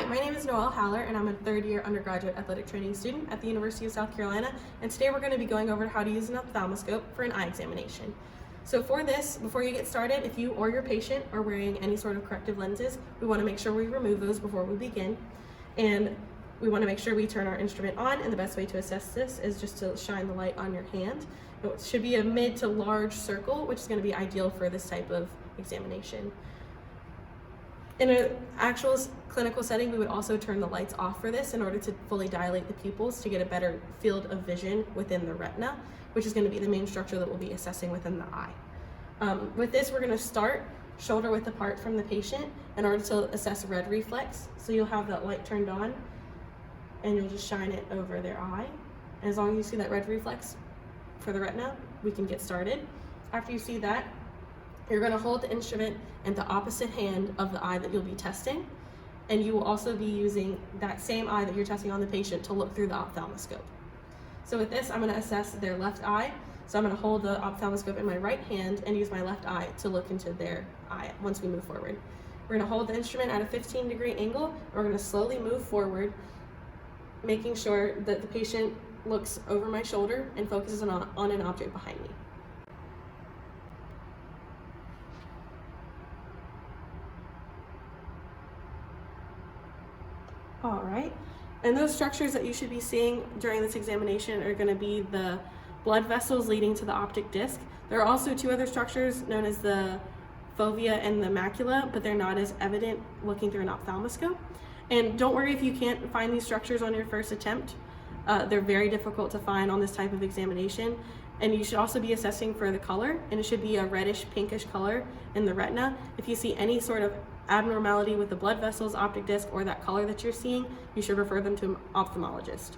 Hi, my name is Noelle Haller, and I'm a third-year undergraduate athletic training student at the University of South Carolina, and today we're going to be going over how to use an ophthalmoscope for an eye examination. So for this, before you get started, if you or your patient are wearing any sort of corrective lenses, we want to make sure we remove those before we begin, and we want to make sure we turn our instrument on, and the best way to assess this is just to shine the light on your hand. It should be a mid to large circle, which is going to be ideal for this type of examination. In an actual clinical setting, we would also turn the lights off for this in order to fully dilate the pupils to get a better field of vision within the retina, which is going to be the main structure that we'll be assessing within the eye. With this, we're going to start shoulder width apart from the patient in order to assess red reflex. So you'll have that light turned on and you'll just shine it over their eye. And as long as you see that red reflex for the retina, we can get started. After you see that, you're going to hold the instrument in the opposite hand of the eye that you'll be testing, and you will also be using that same eye that you're testing on the patient to look through the ophthalmoscope. So with this, I'm going to assess their left eye. So I'm going to hold the ophthalmoscope in my right hand and use my left eye to look into their eye once we move forward. We're going to hold the instrument at a 15-degree angle, and we're going to slowly move forward, making sure that the patient looks over my shoulder and focuses on an object behind me. All right, and those structures that you should be seeing during this examination are going to be the blood vessels leading to the optic disc. There are also two other structures known as the fovea and the macula, but they're not as evident looking through an ophthalmoscope. And don't worry if you can't find these structures on your first attempt. They're very difficult to find on this type of examination. And you should also be assessing for the color, and it should be a reddish pinkish color in the retina. If you see any sort of abnormality with the blood vessels, optic disc, or that color that you're seeing, you should refer them to an ophthalmologist.